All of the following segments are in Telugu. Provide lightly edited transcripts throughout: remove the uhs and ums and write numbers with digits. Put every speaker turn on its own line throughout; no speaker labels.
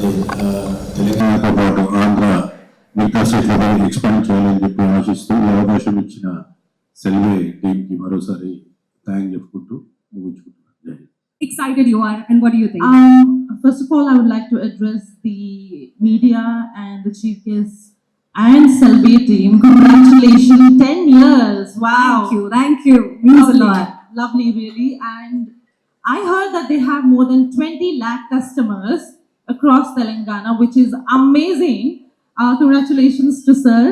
అంటే తెలంగాణతో పాటు ఆంధ్ర మిగతా స్టేట్లలో ఎక్స్పాండ్ చేయాలని చెప్పి ఆశిస్తూ ఈ అవకాశం ఇచ్చిన సెల్వే టీంకి మరోసారి థ్యాంక్ చెప్పుకుంటూ ముగించుకుంటున్నాను.
Excited you are, and what do you think?
First of all, I would like to address the media and the chief guests and Selby team. Congratulations, 10 years! Wow!
Thank you. Means a
Lovely,
lot.
lovely, really. And I heard that they have more than 20 lakh customers across Telangana, which is amazing. Congratulations to Sir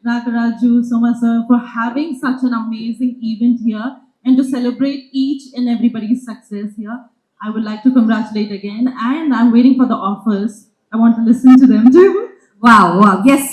Nagaraju Soma sir for having such an amazing event here and to celebrate each and everybody's success here. I would like to congratulate again, and I'm waiting for the offers. I want to listen to them too.
Wow. Yes.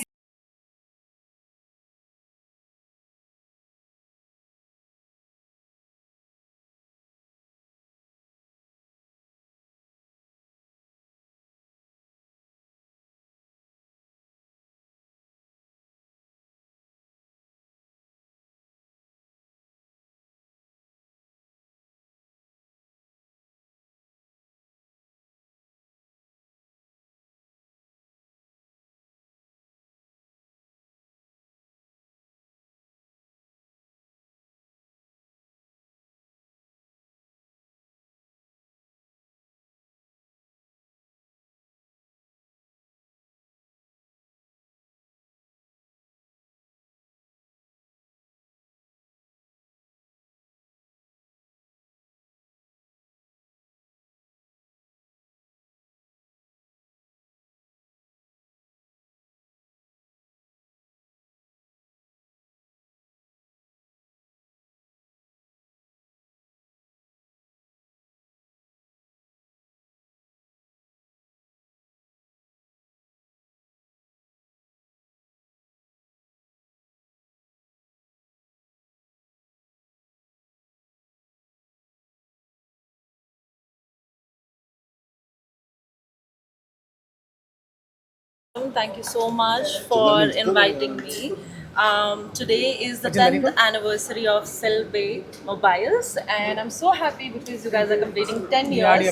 Thank you so much for inviting me. Today is the 10th anniversary of Selbay Mobiles, and I'm so happy because you guys are completing 10 years.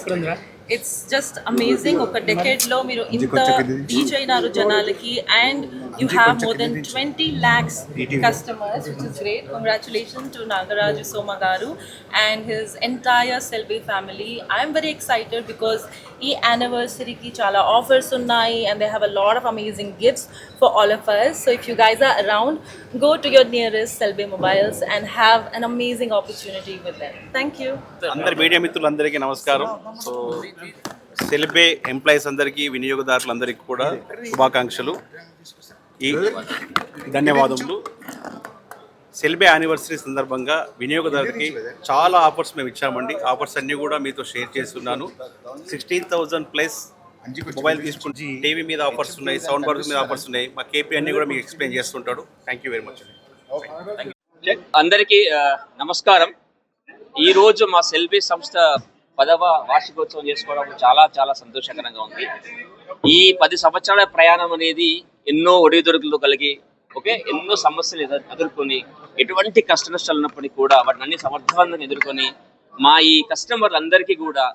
It's just amazing. ఒక decade లో మీరు ఇంత రీచ్ అయినారు జనాలకి, and you have more than 20 lakhs customers, which is great. Congratulations to Nagaraju Soma garu and his entire Selbay family. I'm very excited because ఈ anniversary కి చాలా offers ఉన్నాయి, and they have a lot of amazing gifts for all of us. So if you guys are around, go to your nearest Selbay Mobiles and have an amazing opportunity with them. Thank you.
అందరి మీడియా మిత్రులందరికీ నమస్కారం. సో సెల్బే ఎంప్లాయీస్ అందరికీ, వినియోగదారులందరికీ కూడా శుభాకాంక్షలు, ఈ ధన్యవాదములు. సెల్బే యానివర్సరీ సందర్భంగా వినియోగదారులకి చాలా ఆఫర్స్ మేము ఇచ్చామండి. ఆఫర్స్ అన్నీ కూడా మీతో షేర్ చేస్తున్నాను. 16,000+ మొబైల్ తీసుకుంటే టీవీ మీద ఆఫర్స్ ఉన్నాయి, సౌండ్ బార్ మీద ఆఫర్స్ ఉన్నాయి. మా కేపీ అన్నీ కూడా మీకు ఎక్స్ప్లెయిన్ చేస్తుంటాడు. Thank you very much.
అందరికీ నమస్కారం. ఈరోజు మా సెల్బీ సంస్థ 10వ వార్షికోత్సవం చేసుకోవడం చాలా చాలా సంతోషకరంగా ఉంది. ఈ 10 సంవత్సరాల ప్రయాణం అనేది ఎన్నో ఒడిదుడుకులు కలిగి ఎన్నో సమస్యలు ఎదుర్కొని, ఎటువంటి కష్ట నష్టాలు ఉన్నప్పటికీ కూడా వాటిని అన్ని సమర్థవంతంగా ఎదుర్కొని మా ఈ కస్టమర్లందరికీ కూడా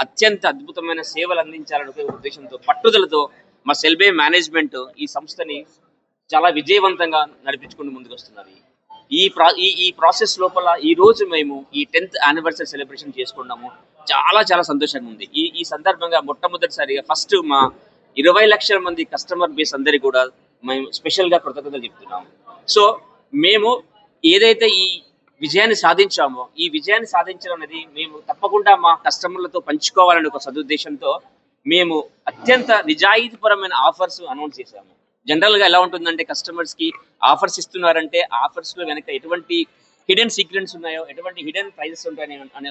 అత్యంత అద్భుతమైన సేవలు అందించాలనే ఉద్దేశంతో, పట్టుదలతో మా సెల్బే మేనేజ్మెంట్ ఈ సంస్థని చాలా విజయవంతంగా నడిపించుకుంటూ ముందుకు వస్తున్నారు. ఈ ప్రాసెస్ లోపల ఈ రోజు మేము ఈ 10th యానివర్సరీ సెలబ్రేషన్ చేసుకున్నాము. చాలా చాలా సంతోషంగా ఉంది. ఈ సందర్భంగా మొట్టమొదటిసారిగా ఫస్ట్ మా 20 లక్షల మంది కస్టమర్ బేస్ అందరికీ కూడా మేము స్పెషల్గా కృతజ్ఞతలు చెప్తున్నాము. సో మేము ఏదైతే ఈ విజయాన్ని సాధించామో, ఈ విజయాన్ని సాధించడం అనేది మేము తప్పకుండా మా కస్టమర్లతో పంచుకోవాలనే ఒక సదుద్దేశంతో మేము అత్యంత నిజాయితీపరమైన ఆఫర్స్ అనౌన్స్ చేశాము. జనరల్గా ఎలా ఉంటుందంటే, కస్టమర్స్కి ఆఫర్స్ ఇస్తున్నారంటే ఆఫర్స్లో వెనక ఎటువంటి హిడెన్ సీక్రెట్స్ ఉన్నాయో, ఎటువంటి హిడెన్ ప్రైజెస్ ఉంటాయని అనే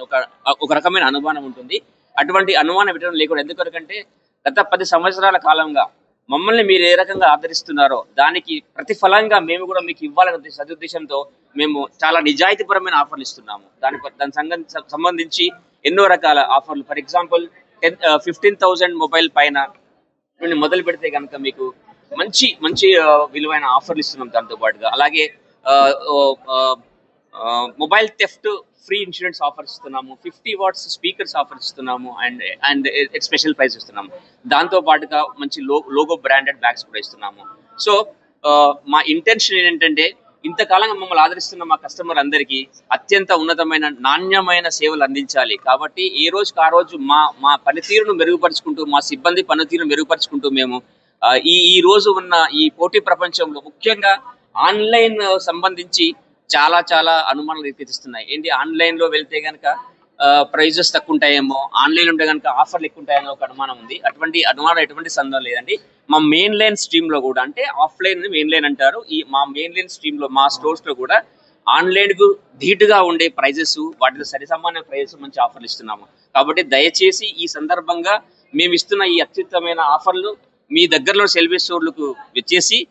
ఒక రకమైన అనుమానం ఉంటుంది. అటువంటి అనుమానం పెట్టడం లేకుండా, ఎందుకంటే గత 10 సంవత్సరాల కాలంగా మమ్మల్ని మీరు ఏ రకంగా ఆదరిస్తున్నారో దానికి ప్రతిఫలంగా మేము కూడా మీకు ఇవ్వాలనే సదుద్దేశంతో మేము చాలా నిజాయితీపరమైన ఆఫర్లు ఇస్తున్నాము. దానికి సంబంధించి ఎన్నో రకాల ఆఫర్లు, ఫర్ ఎగ్జాంపుల్ 15,000 మొబైల్ పైన మొదలు పెడితే కనుక మీకు మంచి మంచి విలువైన ఆఫర్లు ఇస్తున్నాం. దాంతో పాటుగా అలాగే mobile theft free insurance offer ఇస్తున్నాము, 50 వాట్స్ స్పీకర్స్ ఆఫర్ ఇస్తున్నాము, అండ్ స్పెషల్ ప్రైస్ ఇస్తున్నాము. దాంతో పాటుగా మంచి లోగో బ్రాండెడ్ బ్యాగ్స్ కూడా ఇస్తున్నాము. సో మా ఇంటెన్షన్ ఏంటంటే ఇంతకాలంగా మమ్మల్ని ఆదరిస్తున్న మా కస్టమర్ అందరికీ అత్యంత ఉన్నతమైన నాణ్యమైన సేవలు అందించాలి. కాబట్టి ఏ రోజుకి ఆ రోజు మా పనితీరును మెరుగుపరుచుకుంటూ, మా సిబ్బంది పనితీరును మెరుగుపరుచుకుంటూ మేము ఈ రోజు ఉన్న ఈ పోటీ ప్రపంచంలో ముఖ్యంగా ఆన్లైన్ సంబంధించి చాలా చాలా అనుమానాలు రేకెత్తిస్తున్నాయి. ఏంటి ఆన్లైన్లో వెళ్తే కనుక ప్రైజెస్ తక్కువ ఉంటాయేమో, ఆన్లైన్ ఉంటే కనుక ఆఫర్లు ఎక్కువ ఉంటాయని ఒక అనుమానం ఉంది. అటువంటి అనుమానం ఎటువంటి సందేహం లేదండి. మా మెయిన్ లైన్ స్ట్రీమ్లో కూడా, అంటే ఆఫ్లైన్ మెయిన్ లైన్ అంటారు, ఈ మా మెయిన్ లైన్ స్ట్రీమ్లో మా స్టోర్స్లో కూడా ఆన్లైన్కు ధీటుగా ఉండే ప్రైజెస్, వాటితో సరిసమాన ప్రైజెస్ మంచి ఆఫర్లు ఇస్తున్నాము. కాబట్టి దయచేసి ఈ సందర్భంగా మేము ఇస్తున్న ఈ అత్యుత్తమైన ఆఫర్లు మీ దగ్గరలో సెల్బీ స్టోర్లకు వచ్చేసి